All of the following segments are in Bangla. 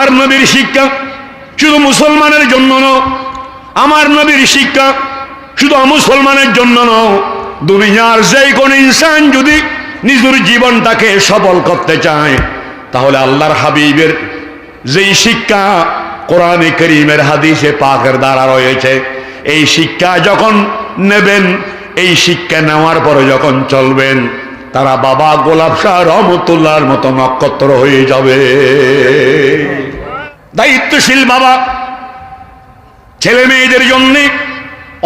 আর নবীর শিক্ষা শুধু মুসলমানের জন্য নয়, আমার নবীর শিক্ষা শুধু মুসলমানের জন্য নয়, দুনিয়ার যে কোন ইনসান যদি নিজের জীবনটাকে সফল করতে চায় তাহলে আল্লাহর হাবিবের যেই শিক্ষা কোরআনে কারীমের হাদিসে পাকের দ্বারা রয়েছে, এই শিক্ষা যখন নেবেন, এই শিক্ষা নেওয়ার পরে যখন চলবেন, তারা বাবা গোলাপ শাহ রহমতুল্লাহর মতো নক্ষত্র হয়ে যাবে। দায়িত্বশীল বাবা ছেলে মেয়েদের জন্য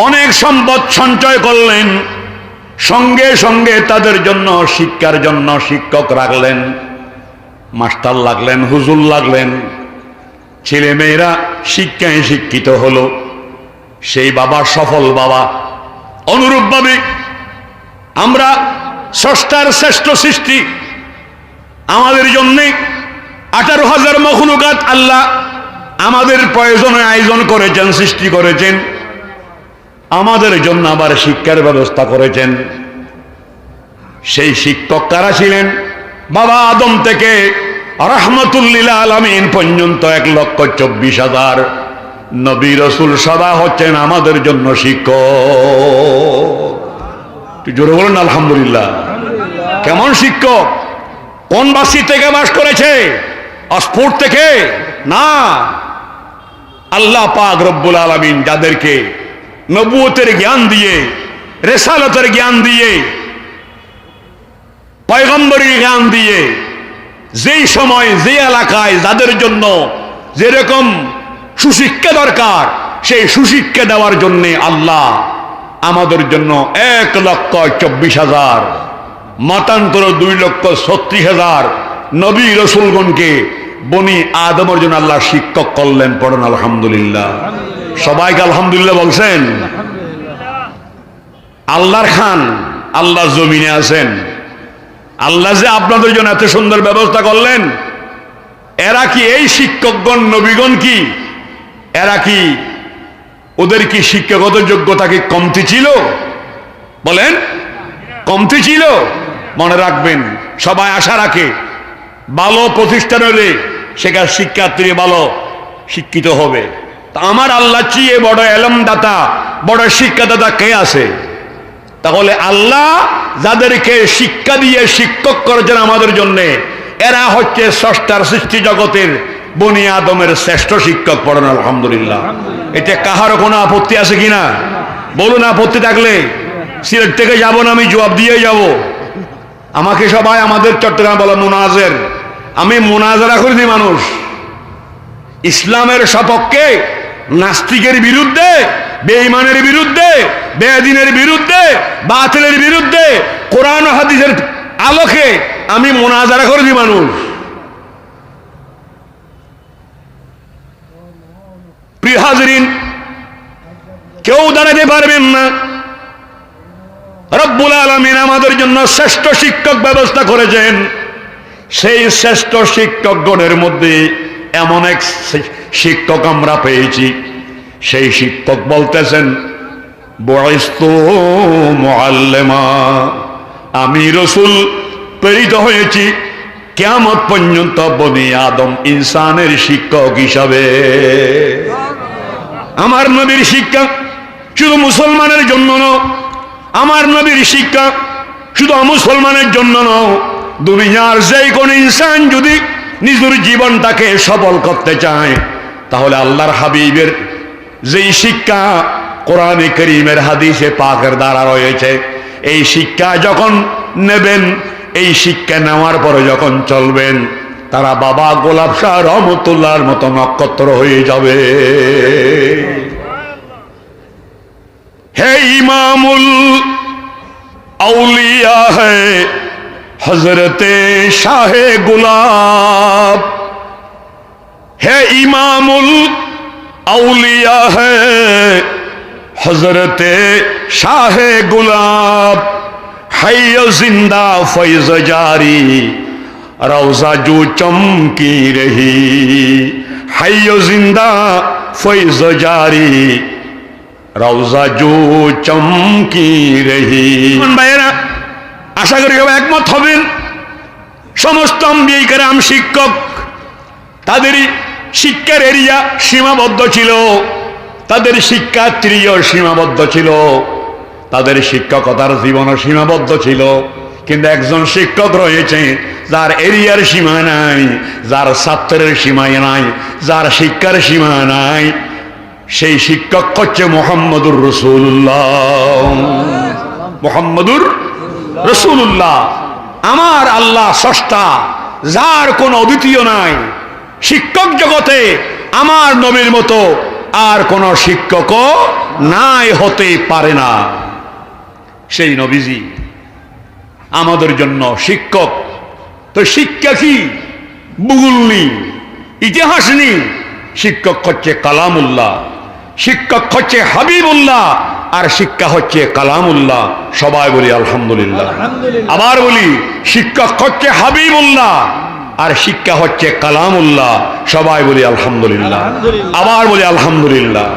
অনেক সম্পদ সঞ্চয় করলেন, সঙ্গে সঙ্গে তাদের জন্য শিক্ষার জন্য শিক্ষক রাখলেন, মাস্টার লাগলেন, হুজুর লাগলেন। ছেলে মেয়েরা শিক্ষায় শিক্ষিত হলো, সেই বাবা সফল বাবা। অনুরূপভাবে আমরা স্রষ্টার শ্রেষ্ঠ সৃষ্টি, আমাদের জন্য 18,000 মখলুকাত আল্লাহ আমাদের প্রয়োজনে আয়োজন করেছেন, সৃষ্টি করেছেন, আমাদের জন্য আবার শিক্ষার ব্যবস্থা করেছেন। সেই শিক্ষক কারা ছিলেন? বাবা আদম থেকে রাহমাতুল্লিল আলামিন পর্যন্ত 1,24,000 নবী রাসূল সদা হচ্ছেন আমাদের জন্য শিক্ষক। জোরে বলুন আলহামদুলিল্লাহ। কেমন শিক্ষক? কোন বাসি থেকে বাস করেছে? অস্ফুট থেকে না, আল্লাহ পাক রব্বুল আলামিন যাদেরকে নবুয়তের জ্ঞান দিয়ে, রিসালাতের জ্ঞান দিয়ে, পয়গম্বরের জ্ঞান দিয়ে, যেই সময় যে এলাকায় যাদের জন্য যেরকম সুশিক্ষা দরকার, সেই সুশিক্ষা দেওয়ার জন্য আল্লাহ আমাদের জন্য 1,24,000 মতান্তর 2,36,000 নবী রসুলগণকে বনি আদমের জন্য আল্লাহ শিক্ষক করলেন। পড়েন আলহামদুলিল্লাহ। সবাইকে আলহামদুলিল্লাহ বলছেন। আল্লাহর খান, আল্লাহ জমিনে আছেন, আল্লাহ যে আপনাদের জন্য এত সুন্দর ব্যবস্থা করলেন, এরা কি এই শিক্ষকগণ নবীগণ কি এরা কি ওদের কি শিক্ষাগত যোগ্যতা কি কমতি ছিল? বলেন, কমতি ছিল? মনে রাখবেন, সবাই আশা রাখে ভালো প্রতিষ্ঠান হলে সেখানে শিক্ষার্থী ভালো শিক্ষিত হবে। তা আমার আল্লাহ চেয়ে বড় এলমদাতা, বড় শিক্ষাদাতা কে আছে? তাহলে আল্লাহ যাদেরকে শিক্ষা দিয়ে শিক্ষক করেছেন আমাদের জন্য, এরা হচ্ছে স্রষ্টার সৃষ্টি জগতের বনি আদমের শ্রেষ্ঠ শিক্ষক। পড়েন আলহামদুলিল্লাহ। এতে কাহারও কোনো আপত্তি আছে কিনা বলুন। আপত্তি থাকলে সিলেট থেকে যাব না, আমি জবাব দিয়ে যাব। আমাকে সবাই আমাদের চট্টগ্রাম বলে মুনাজের, আমি মুনাজারা করি নি। মানুষ ইসলামের সপক্ষে, নাস্তিকের বিরুদ্ধে, বেঈমানের বিরুদ্ধে, বেদিনের বিরুদ্ধে, বাতিলের বিরুদ্ধে কোরআন ও হাদিসের আলোকে আমি মুনাজারা করে দিই। মানুষ প্রিয় হাজরিন, কেউ দাঁড়াতে পারবেন না। রব্বুল আলামিন আমাদের জন্য শ্রেষ্ঠ শিক্ষক ব্যবস্থা করেছেন। সেই শ্রেষ্ঠ শিক্ষকগণের মধ্যে এমন এক শিক্ষক আমরা পেয়েছি, সেই শিক্ষক বলতেছেন, বুইস্তু মুআল্লিমা, আমি রাসূল প্রেরিত হয়েছি কিয়ামত পর্যন্ত বনি আদম ইনসানের শিক্ষক হিসাবে। আমার নবীর শিক্ষা শুধু মুসলমানের জন্য নয়, আমার নবীর শিক্ষা শুধু মুসলমানের জন্য নয়, দুনিয়ার যে কোন ইনসান যদি নিজের জীবনটাকে সফল করতে চায় তাহলে আল্লাহর হাবিবের যেই শিক্ষা কোরআনে কারীমের হাদিসে পাকের দ্বারা রয়েছে, এই শিক্ষা যখন নেবেন, এই শিক্ষা নেওয়ার পরে যখন চলবেন, তারা বাবা গোলাপ শাহ রহমতুল্লাহর মতো নক্ষত্র হয়ে যাবে। হে ইমামুল আউলিয়া হে হযরতে শাহে গুলাব, হে ইমামুল আউলিয়া হে হযরতে শাহে গুলাব, হায় জিন্দা ফৈজ জারি রওজা জো চমকি রহি, হায় জিন্দা ফৈজ জারি রওজা জো চমকি রহি। ভাইয়েরা, আশা করি একমত হবেন, সমস্ত আম্বিয়া কেরাম শিক্ষক, তাদেরই শিক্ষার এরিয়া সীমাবদ্ধ ছিল, তাদের শিক্ষার্থীও সীমাবদ্ধ ছিল, তাদের শিক্ষকতার জীবনও সীমাবদ্ধ ছিল। কিন্তু একজন শিক্ষক রয়েছে যার এরিয়ার সীমা নাই, যার ছাত্রের সীমা নাই, যার শিক্ষার সীমা নাই। সেই শিক্ষক হচ্ছে মুহাম্মদুর রাসূলুল্লাহ। মুহাম্মদুর রাসূলুল্লাহ আমার আল্লাহ স্রষ্টা, যার কোনো অদ্বিতীয় নাই। শিক্ষক জগতে আমার নবীর মতো আর কোন শিক্ষকও নাই, হতে পারে না। সেই নবীজি আমাদের জন্য শিক্ষক। তো শিক্ষা কি? ভূগোল নেই, ইতিহাস নেই। শিক্ষক হচ্ছে কালামুল্লাহ, শিক্ষক হচ্ছে হাবিবুল্লাহ, আর শিক্ষা হচ্ছে কালামুল্লাহ। সবাই বলি আলহামদুলিল্লাহ। আবার বলি, শিক্ষক হচ্ছে হাবিবুল্লাহ আর শিক্ষা হচ্ছে কালামুল্লাহ। সবাই বলি আলহামদুলিল্লাহ। আবার বলি আলহামদুলিল্লাহ।